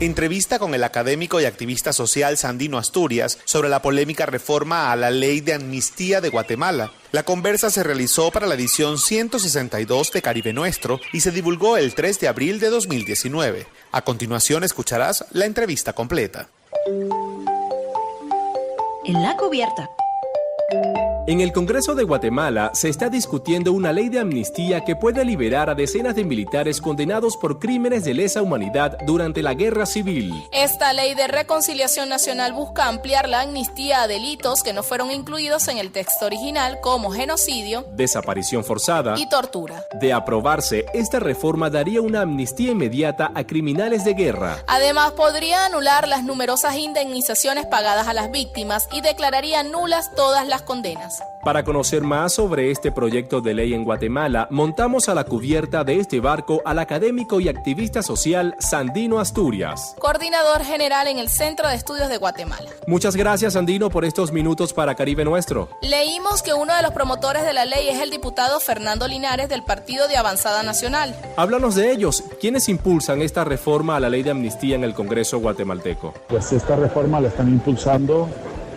Entrevista con el académico y activista social Sandino Asturias sobre la polémica reforma a la Ley de Amnistía de Guatemala. La conversa se realizó para la edición 162 de Caribe Nuestro y se divulgó el 3 de abril de 2019. A continuación escucharás la entrevista completa. En la cubierta. En el Congreso de Guatemala se está discutiendo una ley de amnistía que puede liberar a decenas de militares condenados por crímenes de lesa humanidad durante la Guerra Civil. Esta ley de reconciliación nacional busca ampliar la amnistía a delitos que no fueron incluidos en el texto original, como genocidio, desaparición forzada y tortura. De aprobarse, esta reforma daría una amnistía inmediata a criminales de guerra. Además, podría anular las numerosas indemnizaciones pagadas a las víctimas y declararía nulas todas las condenas. Para conocer más sobre este proyecto de ley en Guatemala, montamos a la cubierta de este barco al académico y activista social Sandino Asturias, coordinador general en el Centro de Estudios de Guatemala. Muchas gracias, Sandino, por estos minutos para Caribe Nuestro. Leímos que uno de los promotores de la ley es el diputado Fernando Linares del Partido de Avanzada Nacional. Háblanos de ellos. ¿Quiénes impulsan esta reforma a la ley de amnistía en el Congreso guatemalteco? Pues esta reforma la están impulsando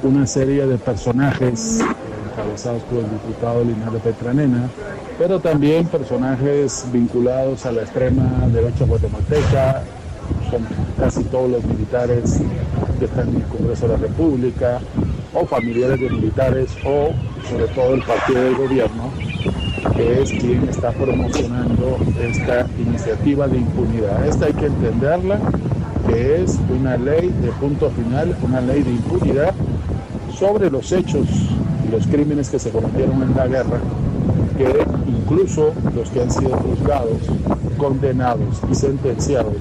una serie de personajes encabezados por el diputado Linares Petranena, pero también personajes vinculados a la extrema derecha guatemalteca, son casi todos los militares que están en el Congreso de la República, o familiares de militares, o sobre todo el partido del gobierno, que es quien está promocionando esta iniciativa de impunidad. Esta hay que entenderla, que es una ley de punto final, una ley de impunidad sobre los hechos y los crímenes que se cometieron en la guerra, que incluso los que han sido juzgados, condenados y sentenciados,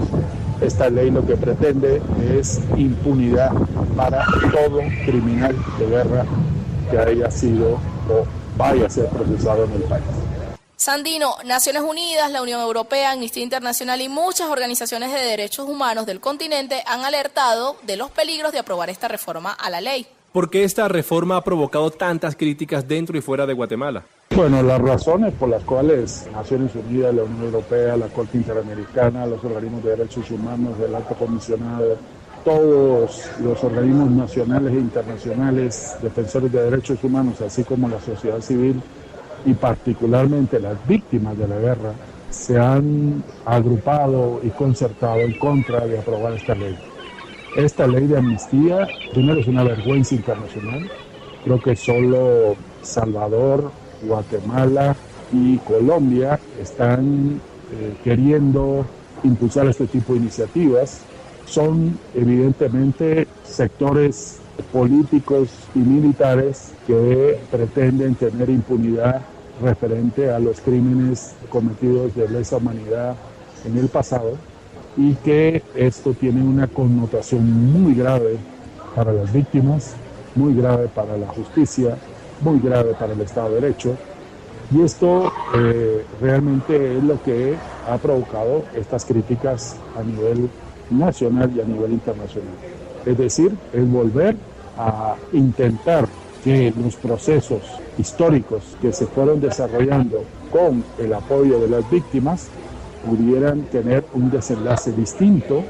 esta ley lo que pretende es impunidad para todo criminal de guerra que haya sido o vaya a ser procesado en el país. Sandino, Naciones Unidas, la Unión Europea, Amnistía Internacional y muchas organizaciones de derechos humanos del continente han alertado de los peligros de aprobar esta reforma a la ley. ¿Por qué esta reforma ha provocado tantas críticas dentro y fuera de Guatemala? Bueno, las razones por las cuales Naciones Unidas, la Unión Europea, la Corte Interamericana, los organismos de derechos humanos, el Alto Comisionado, todos los organismos nacionales e internacionales, defensores de derechos humanos, así como la sociedad civil y particularmente las víctimas de la guerra, se han agrupado y concertado en contra de aprobar esta ley. Esta ley de amnistía, primero, es una vergüenza internacional. Creo que solo Salvador, Guatemala y Colombia están queriendo impulsar este tipo de iniciativas. Son evidentemente sectores políticos y militares que pretenden tener impunidad referente a los crímenes cometidos de lesa humanidad en el pasado, y que esto tiene una connotación muy grave para las víctimas, muy grave para la justicia, muy grave para el Estado de Derecho, y esto realmente es lo que ha provocado estas críticas a nivel nacional y a nivel internacional. Es decir, es volver a intentar que los procesos históricos que se fueron desarrollando con el apoyo de las víctimas pudieran tener un desenlace distinto,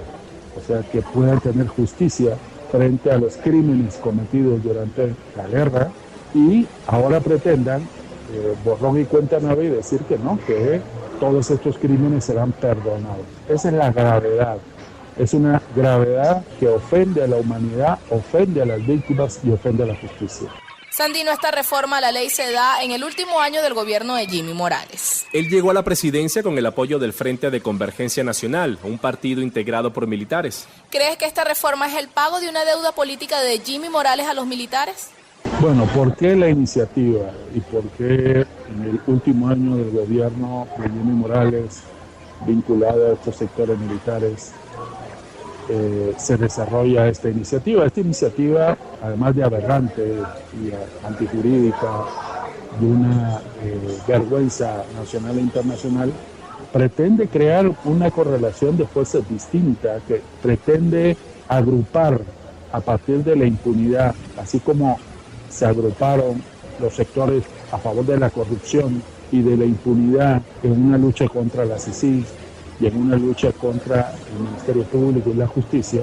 o sea, que puedan tener justicia frente a los crímenes cometidos durante la guerra, y ahora pretendan borrón y cuenta nueva y decir que no, que todos estos crímenes serán perdonados. Esa es la gravedad. Es una gravedad que ofende a la humanidad, ofende a las víctimas y ofende a la justicia. Sandino, esta reforma a la ley se da en el último año del gobierno de Jimmy Morales. Él llegó a la presidencia con el apoyo del Frente de Convergencia Nacional, un partido integrado por militares. ¿Crees que esta reforma es el pago de una deuda política de Jimmy Morales a los militares? Bueno, ¿por qué la iniciativa y por qué en el último año del gobierno de Jimmy Morales, vinculado a estos sectores militares, se desarrolla esta iniciativa? Esta iniciativa, además de aberrante y antijurídica, de una vergüenza nacional e internacional, pretende crear una correlación de fuerzas distinta, que pretende agrupar a partir de la impunidad, así como se agruparon los sectores a favor de la corrupción y de la impunidad en una lucha contra la CICIG, y en una lucha contra el Ministerio Público y la justicia,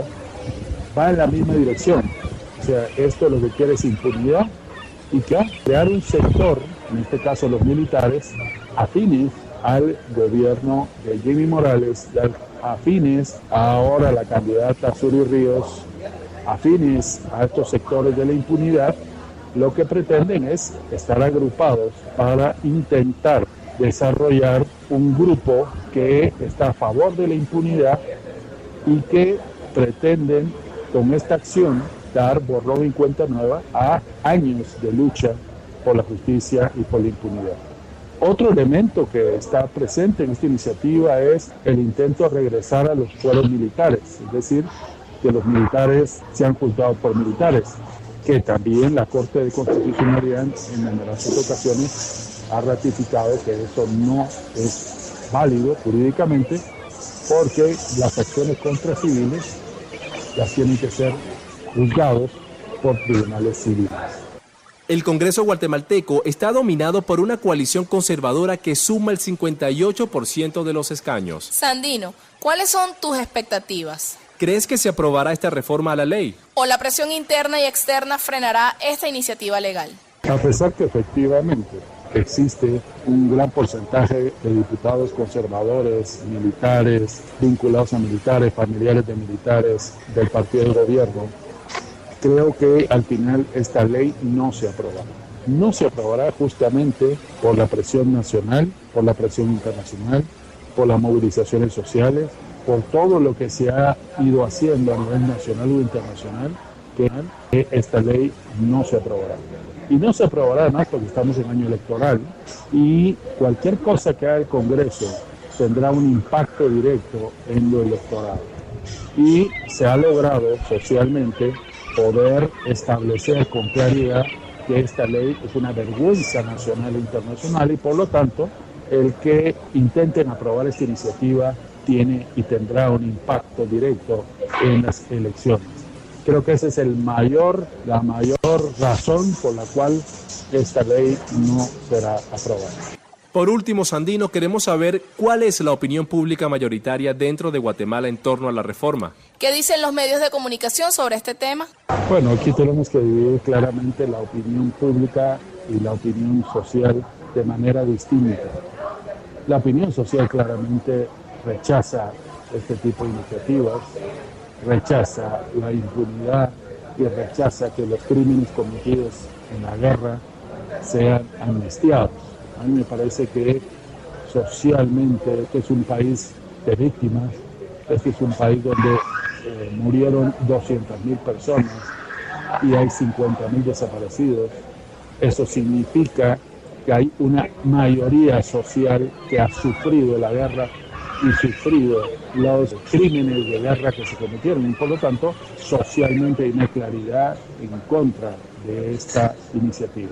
va en la misma dirección. O sea, esto lo que quiere es impunidad y crear un sector, en este caso los militares, afines al gobierno de Jimmy Morales, afines ahora a la candidata Zury Ríos, afines a estos sectores de la impunidad. Lo que pretenden es estar agrupados para intentar desarrollar un grupo que está a favor de la impunidad y que pretenden con esta acción dar borrón y cuenta nueva a años de lucha por la justicia y por la impunidad. Otro elemento que está presente en esta iniciativa es el intento de regresar a los fueros militares, es decir, que los militares sean juzgados por militares, que también la Corte de Constitucionalidad en numerosas ocasiones ha ratificado que eso no es válido jurídicamente, porque las acciones contra civiles las tienen que ser juzgados por tribunales civiles. El Congreso guatemalteco está dominado por una coalición conservadora que suma el 58% de los escaños. Sandino, ¿cuáles son tus expectativas? ¿Crees que se aprobará esta reforma a la ley? ¿O la presión interna y externa frenará esta iniciativa legal? A pesar que efectivamente existe un gran porcentaje de diputados conservadores, militares, vinculados a militares, familiares de militares, del partido del gobierno, creo que al final esta ley no se aprobará. No se aprobará justamente por la presión nacional, por la presión internacional, por las movilizaciones sociales, por todo lo que se ha ido haciendo a nivel nacional o internacional, que esta ley no se aprobará. Y no se aprobará además porque estamos en año electoral y cualquier cosa que haga el Congreso tendrá un impacto directo en lo electoral. Y se ha logrado socialmente poder establecer con claridad que esta ley es una vergüenza nacional e internacional y por lo tanto el que intenten aprobar esta iniciativa tiene y tendrá un impacto directo en las elecciones. Creo que esa es la mayor razón por la cual esta ley no será aprobada. Por último, Sandino, queremos saber cuál es la opinión pública mayoritaria dentro de Guatemala en torno a la reforma. ¿Qué dicen los medios de comunicación sobre este tema? Bueno, aquí tenemos que dividir claramente la opinión pública y la opinión social de manera distinta. La opinión social claramente rechaza este tipo de iniciativas, rechaza la impunidad y rechaza que los crímenes cometidos en la guerra sean amnistiados. A mí me parece que socialmente este es un país de víctimas, este es un país donde murieron 200.000 personas y hay 50.000 desaparecidos. Eso significa que hay una mayoría social que ha sufrido la guerra y sufrido los crímenes de guerra que se cometieron y por lo tanto socialmente hay una claridad en contra de esta iniciativa.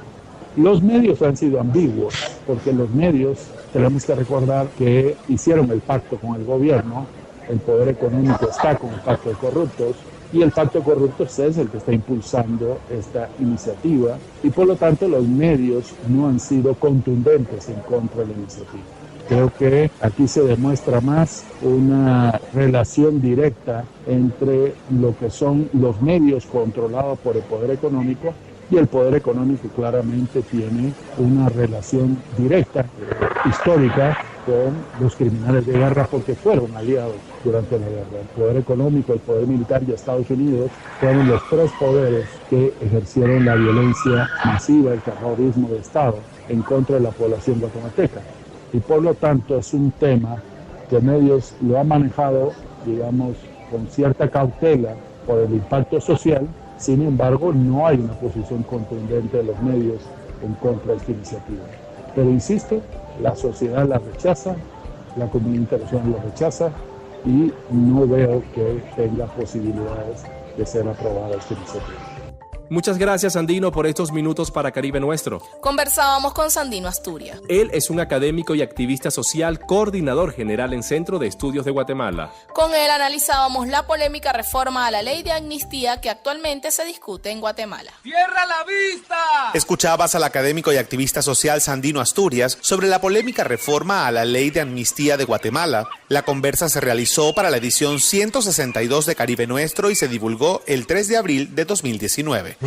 Los medios han sido ambiguos porque los medios tenemos que recordar que hicieron el pacto con el gobierno, el poder económico está con el pacto de corruptos y el pacto de corruptos es el que está impulsando esta iniciativa y por lo tanto los medios no han sido contundentes en contra de la iniciativa. Creo que aquí se demuestra más una relación directa entre lo que son los medios controlados por el poder económico y el poder económico claramente tiene una relación directa, histórica, con los criminales de guerra porque fueron aliados durante la guerra. El poder económico, el poder militar y Estados Unidos fueron los tres poderes que ejercieron la violencia masiva, el terrorismo de Estado en contra de la población guatemalteca. Y por lo tanto es un tema que medios lo han manejado, digamos, con cierta cautela por el impacto social. Sin embargo, no hay una posición contundente de los medios en contra de esta iniciativa. Pero insisto, la sociedad la rechaza, la comunidad internacional la rechaza y no veo que tenga posibilidades de ser aprobada esta iniciativa. Muchas gracias, Sandino, por estos minutos para Caribe Nuestro. Conversábamos con Sandino Asturias. Él es un académico y activista social, coordinador general en Centro de Estudios de Guatemala. Con él analizábamos la polémica reforma a la ley de amnistía que actualmente se discute en Guatemala. ¡Cierra la vista! Escuchabas al académico y activista social Sandino Asturias sobre la polémica reforma a la ley de amnistía de Guatemala. La conversa se realizó para la edición 162 de Caribe Nuestro y se divulgó el 3 de abril de 2019.